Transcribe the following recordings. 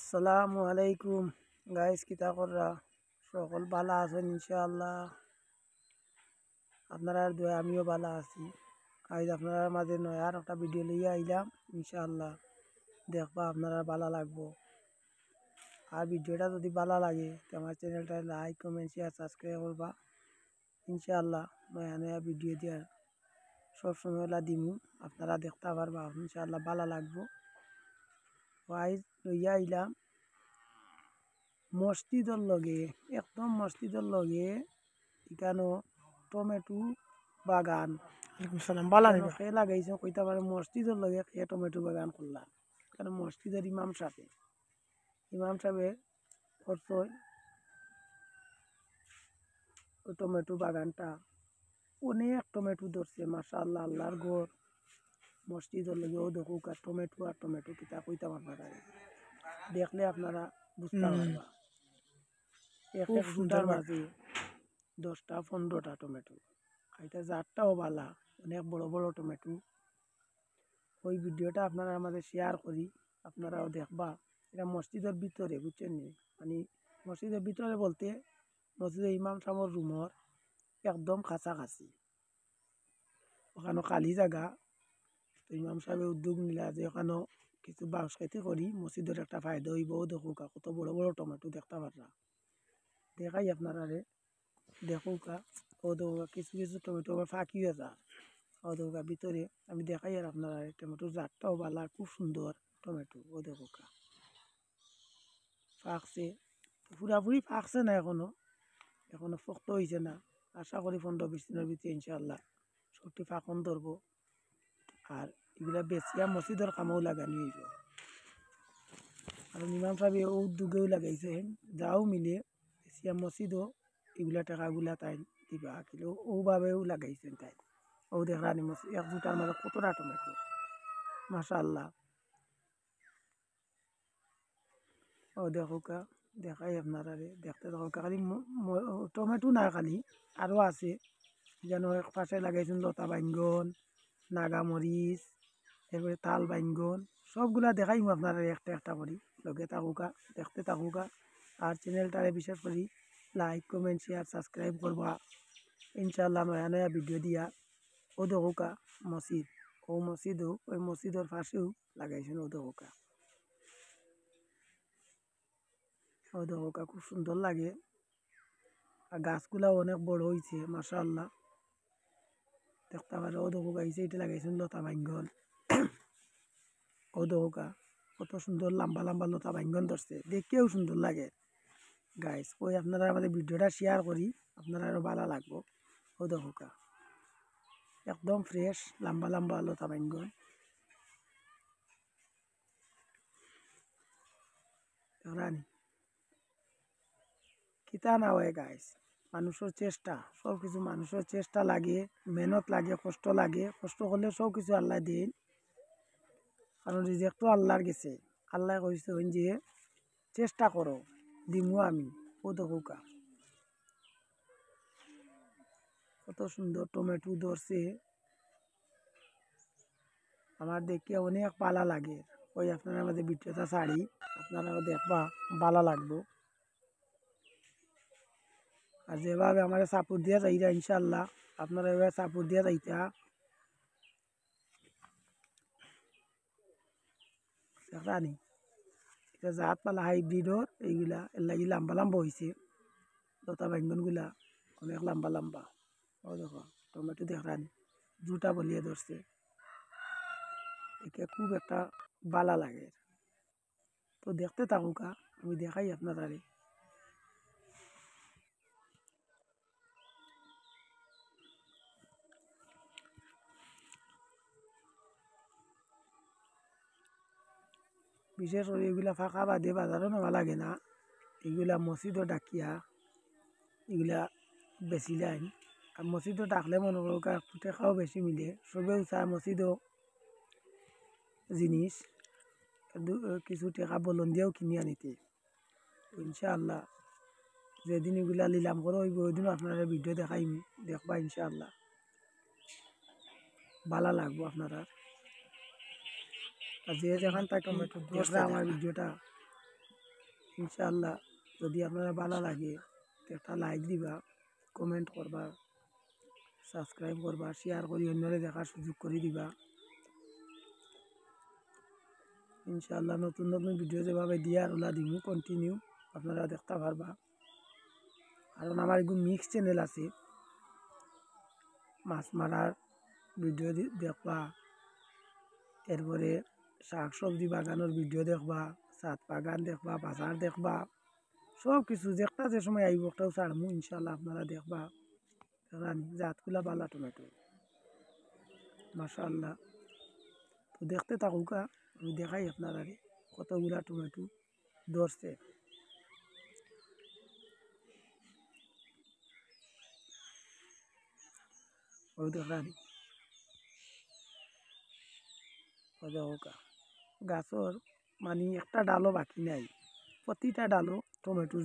আসসালামু আলাইকুম গাইস, কিতা কররা সকল ভালো আছেন ইনশাআল্লাহ। আপনারা দোয়া আমিও ভালো আছি। আজ আপনারা মাঝে নয় আর একটা ভিডিও লিয়ে আইলাম ইনশাআল্লাহ, দেখবা আপনারা ভালো লাগবো। আর ভিডিওটা যদি ভালো লাগে তো আমার চ্যানেলটা লাইক কমেন্ট শেয়ার সাবস্ক্রাইব করবা ইনশাআল্লাহ। নয়া নয়া ভিডিও দেওয়ার সবসময় দিমু, আপনারা দেখতে পারবা ইনশাআল্লাহ, ভালো লাগবো। আজ লইয়া আইলাম মসজিদের লগে, একদম মসজিদের লগে এখানো টমেটো বাগান। সালাম বালা নিবা কে লাগাইছে কইতে পারে মসজিদের লগে কে টমেটো বাগান করলাম, কারণ মসজিদের ইমাম সাহেবে করছে ওই টমেটো বাগানটা। অনেক টমেটো ধরছে মাশাআল্লাহ, আল্লাহর ঘর মসজিদের লগে। ও দেখুক আর টমেটো কিতা কইতে পারবা তারে, দেখলে আপনারা বুঝতে পারবা। এক এক জুটার মাঝে 10টা 15টা টমেটো, এটা জাতটাও বালা, অনেক বড় বড় টমেটো। ওই ভিডিওটা আপনারা আমাদের শেয়ার করি, আপনারাও দেখবা। এটা মসজিদের ভিতরে, বুঝছেন নি, মানে মসজিদের ভিতরে বলতে মসজিদের ইমাম সাহেবের রুমর একদম কাছাকাছি। ওখানে খালি জায়গা, তো ইমাম সাহেব উদ্যোগ নিলা যে ওখানেও কিছু বাউস খেতে করি, মসজিদের একটা ফায়দা হইব। দেখুকা কত বড় বড় টমেটো দেখতে পাররা, দেখাই আপনারা রে, দেখুকা। ও দেখুকা কিছু কিছু টমেটো আবার ফাঁকি হয়ে যা। ও দেখুকা ভিতরে আমি দেখাই আর আপনারা টমেটোর জাতটাও ভালো, খুব সুন্দর টমেটো। ও দেখুকা ফাঁকছে, পুরাপুরি ফাঁকছে না, এখনো শক্ত হয়েছে না। আশা করি 15-20 দিনের ভিতরে ইনশাআল্লাহ সবটি ফাঁকন ধরবো। আর এগুলা বেশিয়া মসজিদের কামেও লাগানি হইব। আর ইমাম সাহেব ও উদ্যোগেও লাগাইছে, যাও মিলে বেশিয়া মসজিদও এগুলা টাকাগুলা তাই দিবা, কিন্তু ওভাবেও লাগাইছেন তাই। ও দেখরানি মসজিদ এক দুটার মাঝে কতটা টমেটো মাশাআল্লাহ। ও দেখোকা, দেখাই আপনারা দেখতে দেখোকা। খালি টমেটো না, খালি আরও আছে যেন এক পাশে লাগাইছেন লতা বাইঙ্গন, নাগামরিচ, এরপরে তাল বাইঙ্গন, সবগুলা দেখাইম আপনারা একটা একটা করি। লগে থাকুকা, দেখতে থাকুকা। আর চ্যানেলটারে বিশেষ করি লাইক কমেন্ট শেয়ার সাবস্ক্রাইব করবা ইনশাআল্লাহ। নয়া নয়া ভিডিও দিয়া। ও দেখোকা মসজিদ, ও মসজিদও ওই মসজিদের পাশেও লাগাইছেন। ও দেখোকা, ও দেখোকা খুব সুন্দর লাগে। আর গাছগুলাও অনেক বড় হয়েছে মাশাআল্লাহ, দেখতে পারে। ও দেখোকা এই সাইডে লাগাইছেন লতা বাইঙ্গন। ও দেখোকা কত সুন্দর লম্বা লম্বা লতা বাইঙ্গন ধরছে, দেখতেও সুন্দর লাগে। গাইস ওই আপনারা আমাদের ভিডিওটা শেয়ার করি, আপনারা আরও ভালো লাগবো। ও দেখোকা একদম ফ্রেশ লম্বা লম্বা লতা বাইঙ্গন রানি কিতা না হয়। গাইস মানুষের চেষ্টা, সব কিছু মানুষের চেষ্টা লাগে, মেহনত লাগে, কষ্ট লাগে। কষ্ট করলে সব কিছু আল্লাহ দেন, কারণ রিজেক্টও আল্লাহর গেছে। আল্লাহ কইছে যে চেষ্টা করো, দিমু আমি। ও দেখোকা কত সুন্দর টমেটো ধরছে, আমার দেখে অনেক ভালো লাগে। ওই আপনারা আমাদের ভিডিওটা ছাড়ি, আপনারাও দেখবা, ভালো লাগবো। আর যেভাবে আমার সাপোর্ট দিয়া যাইরা ইনশাল্লাহ আপনারা এভাবে সাপোর্ট দিয়া যাইতা। দেখরানি এটা জাত পালা হাইব্রিডর, এইগুলা এর লাগি লম্বা লম্বা হয়েছে। লতা বাইঙ্গনগুলা অনেক লম্বা লম্বা। ও দেখো টমেটো দেখরানি দুটা বলিয়ে ধরছে, একে খুব একটা ভালো লাগে। তো দেখতে থাকুকা, আমি দেখাই আপনারা। বিশেষ করে এগুলা ফাঁকা বাদে বাজারও নেওয়া লাগে না, এগুলা মসজিদও ডাকিয়া এগুলা বেশি লাইন। আর মসজিদও ডাকলে মনে করো টেকাও বেশি মিলে, সবেও চায় মসজিদও জিনিস কিছু টেকা বলন দিয়েও কিনে আনিতে। ইনশাআল্লাহ যেদিন এগুলা নিলাম করে হইব ওই দিনও আপনারা ভিডিও দেখাইম, দেখবা ইনশাআল্লাহ ভালো লাগবো আপনারা। আর যে যেখান থেকে দেখরা আমার ভিডিওটা ইনশাআল্লাহ যদি আপনারা ভালো লাগে একটা লাইক দিবা, কমেন্ট করবা, সাবস্ক্রাইব করবা, শেয়ার করি অন্যরে দেখার সুযোগ করে দিবা। ইনশাআল্লাহ নতুন নতুন ভিডিও যেভাবে দিয়ে আর ওলা দিমু কন্টিনিউ আপনারা দেখতে পারবা। কারণ আমার এগুলো মিক্স চ্যানেল আছে, মাছ মারার ভিডিও দেখবা, এরপরে শাক সবজি বাগানোর ভিডিও দেখবা, ছাদ বাগান দেখবা, বাজার দেখবা, সব কিছু যেটা যে সময় আইব একটাও ছাড়মু ইনশাআল্লাহ আপনারা দেখবা। জাতগুলা বালা টমেটো মাশাআল্লাহ। তো দেখতে থাকুকা, আমি দেখাই আপনারা কতগুলা টমেটো ধরছে। ওই দেখানি গাছর মানে একটা ডালও বাকি নাই, প্রতিটা ডালও টমেটোর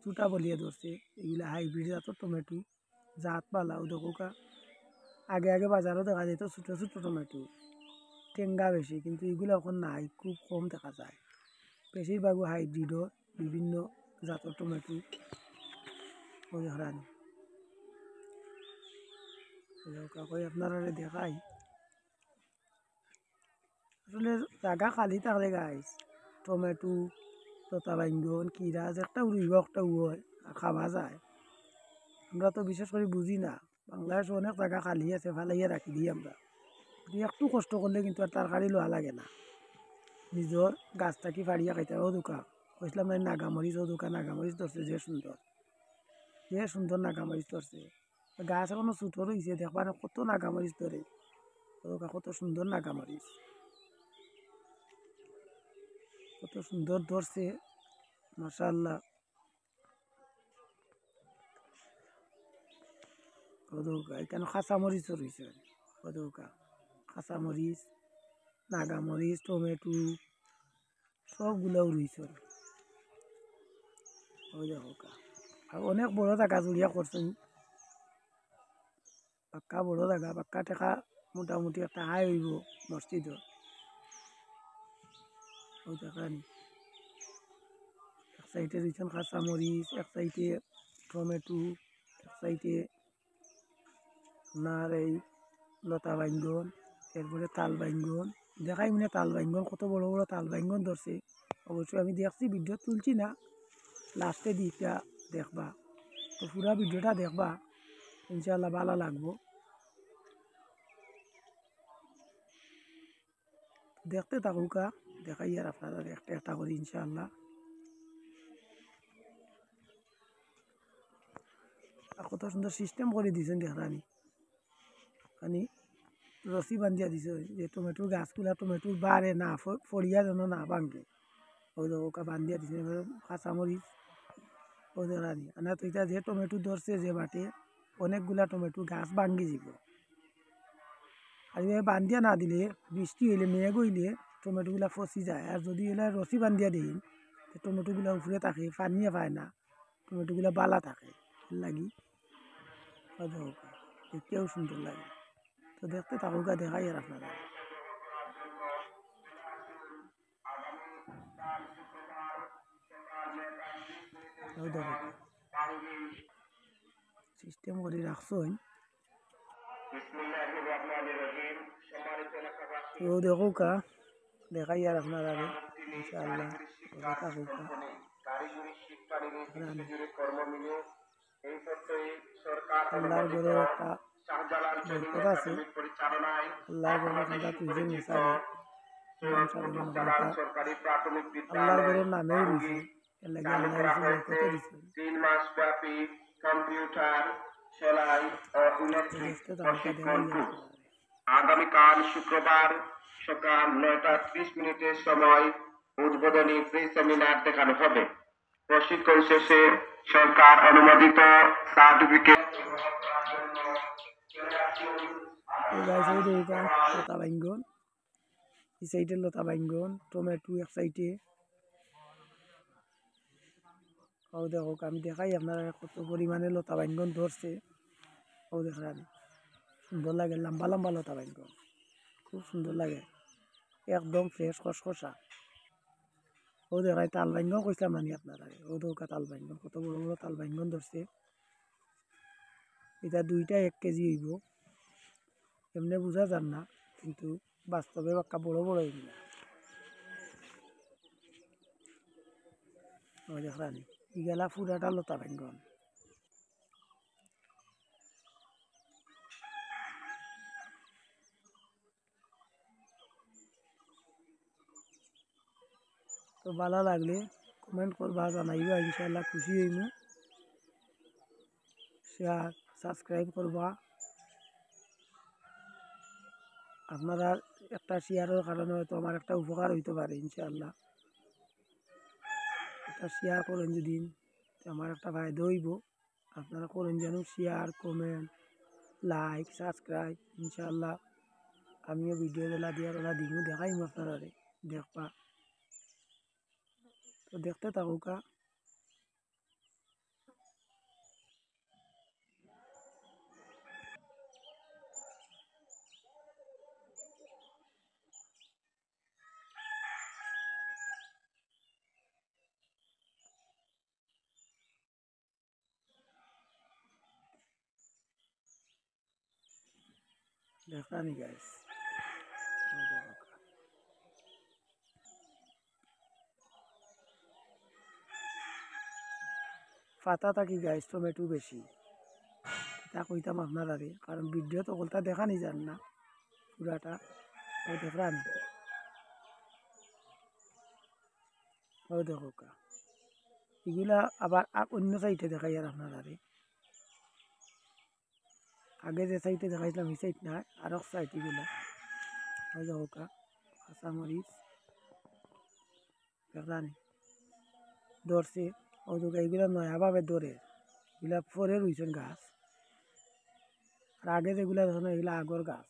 জুটা বলিয়ে ধরছে। এগুলা হাইব্রিড জাতের টমেটো, জাত পালাও দেখোকা। আগে আগে বাজারও দেখা যেত ছোটো ছোটো টমেটো, টেঙ্গা বেশি, কিন্তু এগুলো এখন নাই, খুব কম দেখা যায়। বেশিরভাগও হাইব্রিডর বিভিন্ন জাতের টমেটো। ওই হরানি আপনারা দেখাই, আসলে জায়গা খালি থাকলে গাইস টমেটো, লতা বাইঙ্গন, কিরাজ একটা উড়িব একটা হয় আর খাওয়া যায়। আমরা তো বিশেষ করে বুঝি না, বাংলাদেশে অনেক জায়গা খালি আছে, ফালাইয়া রাখি দিই আমরা। একটু কষ্ট করলে কিন্তু আর তরকারি লোয়া লাগে না, নিজের গাছ থাকি ফাড়িয়া খাইতে। ও দোকা কইসলাম না নাগামরিচ, ও দোকা নাগামরিচ ধরছে, যে সুন্দর নাগামরিচ ধরছে। গাছ এখনো ছোটো রয়েছে, দেখবা না কত নাগামরিচ ধরে, ও দোকা কত সুন্দর নাগামরিচ, কত সুন্দর ধরছে মাশাআল্লাহ। এখানে কাঁচামরিচও রয়েছে, কাঁচামরিচ, নাগামরিচ, টমেটো সবগুলোও রয়েছে। ওই দেখো আর অনেক বড় জায়গা জুড়িয়া করছেন, পাক্কা বড় জায়গা, পাক্কা টেকা মোটামুটি একটা হাই হইব মসজিদও। ওই দেখানি এক সাইডে রয়েছেন কাঁচামরিচ, এক সাইডে টমেটো, এক সাইডে আপনার এই লতা বাইঙ্গন, এরপরে তাল বাইঙ্গন। দেখাই মানে তাল বাইঙ্গন কত বড় বড় তাল বাইঙ্গন ধরছে। অবশ্যই আমি দেখছি, ভিডিও তুলছি না, লাস্টে দিকটা দেখবা। তো পুরা ভিডিওটা দেখবা, ইনশাআল্লাহ ভালো লাগবো। দেখতে থাকুকা, দেখাই আর আপনারা একটা একটা করি ইনশাআল্লাহ। কত সুন্দর সিস্টেম করে দিয়েছেন দেখরানি, মানে রসি বান্ধিয়া দিছে যে টমেটোর গাছগুলা টমেটোর বাড়ে না, ফড়িয়া যেন না ভাঙে, ওই ওকা বান্ধিয়া দিছে। কাঁচামরিচ ওই দেখরানি আনা তো এটা যে টমেটো ধরছে যে বাটে, অনেকগুলা টমেটো গাছ ভাঙ্গি যাব। আর এভাবে বান্ধিয়া না দিলে, বৃষ্টি হইলে মেঘ হইলে টমেটোগুলা ফসি যায়। আর যদি এলা রসি বান্ধিয়া দিই, টমেটোগুলা উপরে থাকে, পানিয়ে পায় না, টমেটোগুলা বালা থাকে লাগি, দেখতেও সুন্দর লাগে। তো দেখতে থাকুকা, দেখাই আর আপনারা। সিস্টেম করে রাখছই, তো দেখুকা, দেখাই আর আপনারা ইনশাআল্লাহ। থাকুকা আল্লাহর ঘরের একটা বরকত আছে, আল্লাহর ঘরের ঠান্ডা তুলছেন মিশাবে, আল্লাহর ঘরের নামেই রয়েছে, এর লাগে আল্লাহ রয়েছে বরকতও দিচ্ছেন। 3 মাস ব্যাপী কম্পিউটার সেলাই ও ইলেকট্রিক প্রশিক্ষণ কোর্স আগামীকাল শুক্রবার সকাল 9:30 সময় উদ্বোধনী প্রি সেমিনার দেখানো হবে। প্রশিক্ষণ শেষে সরকার অনুমোদিত সার্টিফিকেট লতা বাইঙ্গন, এই সাইডে লতা বাইঙ্গন, টমেটো এক সাইডে। ও দেখো আমি দেখাই আপনারা কত পরিমাণে লতা বাইঙ্গন ধরছে। ও দেখেন সুন্দর লাগে, লম্বা লম্বা লতা বাইঙ্গন, খুব সুন্দর লাগে, একদম ফ্রেশ খসখসা। ও দেখায় তাল বাইঙ্গন কইছিলাম নানি আপনারা ও দৌকা তাল বাইঙ্গন কত বড় বড় তাল বাইঙ্গন ধরছে এটা 2টা 1 কেজি হইব এমনি বোঝা যান না কিন্তু বাস্তবে বাক্কা বড় বড় এগুলা ওই দেখরানি ইগেলা পুরাটা লতা বাইঙ্গন তো ভালো লাগলে কমেন্ট করবা জানাইবা ইনশাআল্লাহ খুশি হইমু শেয়ার সাবস্ক্রাইব করবা আপনারা একটা শেয়ারের কারণে হয়তো আমার একটা উপকার হইতে পারে ইনশাআল্লাহ একটা শেয়ার করেন যদি আমার একটা ফায়দা হইব আপনারা করেন যেন শেয়ার কমেন্ট লাইক সাবস্ক্রাইব ইনশাআল্লাহ আমিও ভিডিও বেলা দিব দেখাইম আপনারা দেখবা তো দেখতে থাকুকা দেখরানি গাইস পাতা থাকি গাইস টমেটো বেশি তা কইতাম আপনারা কারণ ভিডিও তো কলটা দেখানি যান না পুরাটা ওই দেখরানি ওই দেখো এগুলা আবার অন্য সাইডে দেখাই আর আপনারা আগে যে সাইডে দেখাইছিলাম এই সাইড না আর এক সাইড এগুলা ওই দেখো কাঁচামরিচ দেখরানি ধরছে ওই দেখো এইগুলা নয়াভাবে ধরে এগুলা পরে রয়েছেন গাছ আর আগে যেগুলা দেখো এগুলা আগর গাছ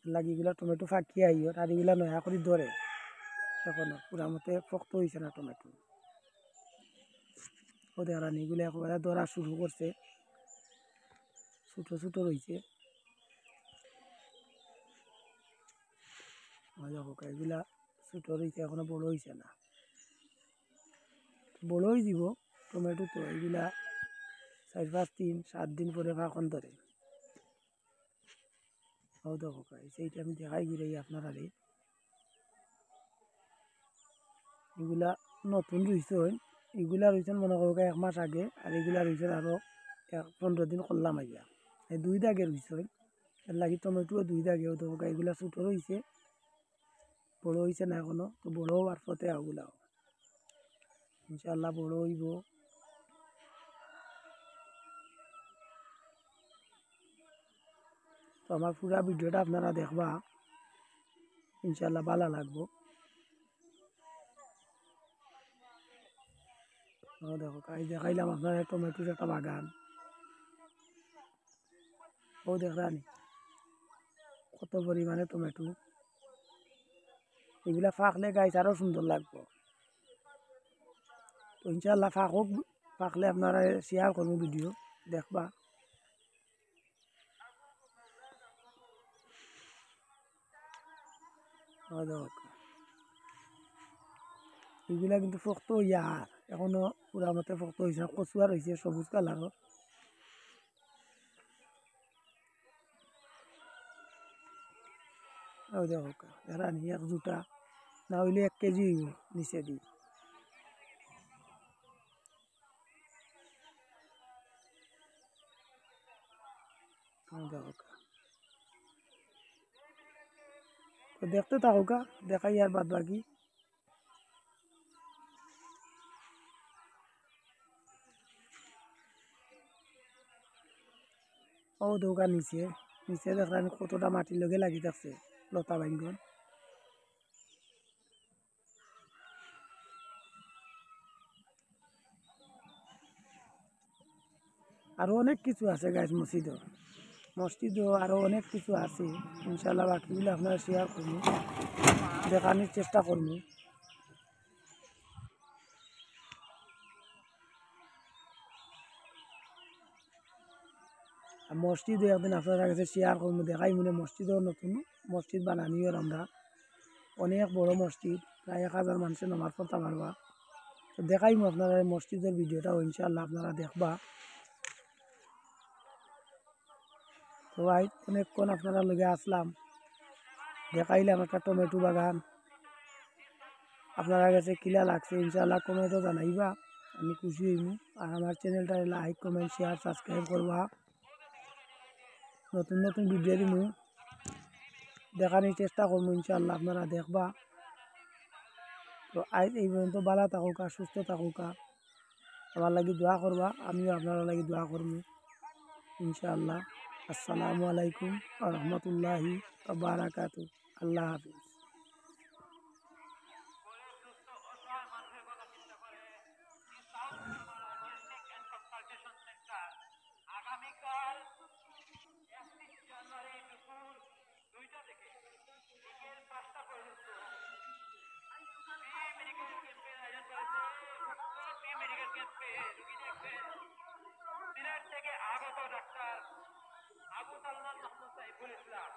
লাগে এগুলা টমেটো ফাঁকি আইও আর এগুলা নয়া করে ধরে এখনো পুরা মতে শক্ত হয়েছে না টমেটো ও দেখরানি এগুলো একেবারে ধরা শুরু করছে ছোটো ছোটো রয়েছে এগুলা ছোটো রয়েছে এখনো বড় হয়েছে না বড় হয়ে যাব টমেটো তো এগুলা 4-5 দিন 7 দিন পরে ফাঁকন ধরে ও দেখো সেইটা আমি দেখাই গিয়ে আপনারা এগুলা নতুন রয়েছে এগুলা রয়েছেন মনে করো 1 মাস আগে আর এগুলা রয়েছেন আরও 15 দিন করলাম আইয়া এই 2 দাগে রয়েছে এর লাগি টমেটো 2 দাগে ও দেখো এগুলা ছোটো রয়েছে বড় হয়েছে না এখনো তো বড় হওয়ার পথে ওগুলাও ইনশাআল্লাহ বড় হইব তো আমার পুরা ভিডিওটা আপনারা দেখবা ইনশাআল্লাহ ভালো লাগবো দেখো দেখাইলাম আপনার টমেটোর একটা বাগান ও দেখরানি কত পরিমাণে টমেটো এগুলা ফাঁকলে গাছ আরও সুন্দর লাগবো তো ইনশাআল্লাহ ফাঁকলে আপনারা শেয়ার করবো ভিডিও দেখবা এগুলা কিন্তু শক্ত ইয়ার এখনো পুরা মতে শক্ত হয়েছে না কচুয়ার হয়েছে সবুজ কালারও দেখো রানি 1 জুটা না হইলে 1 কেজি হইব নিচে দি দেখতে থাকুকা দেখাই আর বাদ বাকি ও দৌকা নিচে নিচে দেখলাম কতটা মাটির লগে লাগি থাকছে লতা বাইঙ্গন আরও অনেক কিছু আছে গাছ মসজিদও আরও অনেক কিছু আছে ইনশাআল্লাহ বাকিগুলো আপনারা শেয়ার করবো দেখানোর চেষ্টা করবো আর মসজিদও একদিন আপনারা কাছে শেয়ার করবো দেখাই মনে মসজিদও নতুন মসজিদ বানানিও আমরা অনেক বড় মসজিদ প্রায় 1000 মানুষের নামাজ পড়তে পারবা তো দেখাইম আপনারা মসজিদের ভিডিওটাও ইনশাআল্লাহ আপনারা দেখবা। তো ভাই অনেকক্ষণ আপনারা লগে আসলাম, দেখাইলাম একটা টমেটো বাগান। আপনারা কাছে কিলা লাগছে ইনশাআল্লাহ কমেন্টও জানাইবা, আমি খুশি হইমু। আর আমার চ্যানেলটা লাইক কমেন্ট শেয়ার সাবস্ক্রাইব করবা। নতুন নতুন ভিডিও দিমু, দেখানোর চেষ্টা করবো ইনশাআল্লাহ, আপনারা দেখবা। তো আজ এই পর্যন্ত ভালো থাকুকা, সুস্থ থাকুকা, আমার লাগি দোয়া করবা, আমিও আপনারা লাগি দোয়া করবো ইনশাআল্লাহ। আসসালামু আলাইকুম ওয়া রাহমাতুল্লাহি ওয়া বারাকাতুহু। আল্লাহ হাফিজ। আগামীকাল 31 জানুয়ারি দুপুর 2টা থেকে বিকেল 5টা পর্যন্ত মেডিকেল ক্যাম্পের আয়োজন করেছে। মেডিকেল ক্যাম্পে রুগী দেখবেন সিলেট থেকে আগত ডাক্তার আবু সালমান মাহমুদ সাইফুল ইসলাম।